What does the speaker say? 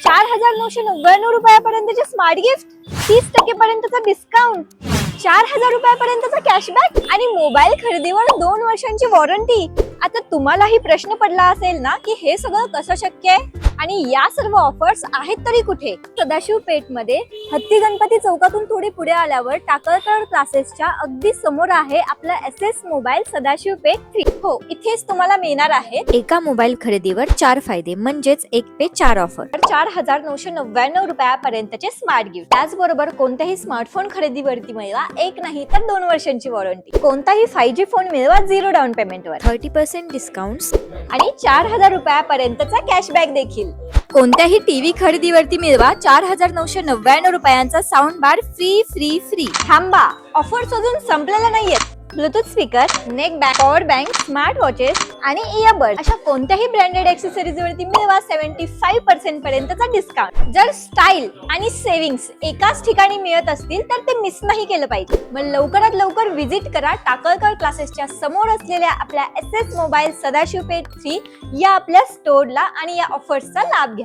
4,999 रुपयापर्यंतचे smart gift, 30% पर्यंतचा discount, 4,000 रुपयापर्यंतचा cashback आणि mobile खरेदीवर 2 वर्षांची वॉरंटी. आता तुम्हालाही प्रश्न पडला असेल ना की हे सगळं कसं शक्य आहे आणि या सर्व ऑफर्स आहेत तरी कुठे? सदाशिव पेठ मध्ये हत्ती गणपती चौकातून थोडी पुढे आल्यावर टाकळकर क्लासेसच्या अगदी समोर आहे आपला SS मोबाईल सदाशिव पेठ 3. हो, इथेच तुम्हाला मिळणार आहे एका मोबाईल खरेदीवर 4 फायदे म्हणजेच 1 पे 4 ऑफर. 4,999 रुपयापर्यंतचे स्मार्ट गिफ्ट, त्याचबरोबर कोणत्याही स्मार्टफोन खरेदीवरती मिळवा 1 नाही तर 2 वर्षांची वॉरंटी, कोणताही 5G फोन मिळवा 0 डाऊन पेमेंटवर, 30% डिस्काउंट आणि 4,000 रुपयापर्यंतचा कॅशबॅक देखील. कोणत्याही टीव्ही खरेदीवरती मिळवा 4,999 रुपयांचा साऊंड बार फ्री. थांबा, ऑफर्स अजून संपलेल्या नाहीयेत. Bluetooth speaker, neck band, power bank, smart watches आणि इयरबड अशा कोणत्याही ब्रँडेड ऍक्सेसरीज वरती मिळवा 75% पर्यंतचा डिस्काउंट. जर स्टाईल आणि सेव्हिंग्स एकाच ठिकाणी मिळत असतील तर ते मिस नाही केलं पाहिजे. मग लवकरात लवकर व्हिजिट करा टाकळकर क्लासेसच्या समोर असलेल्या आपल्या SS मोबाईल सदाशिव पेठ 3 या आपल्या स्टोअरला आणि या ऑफर्सचा लाभ घ्या.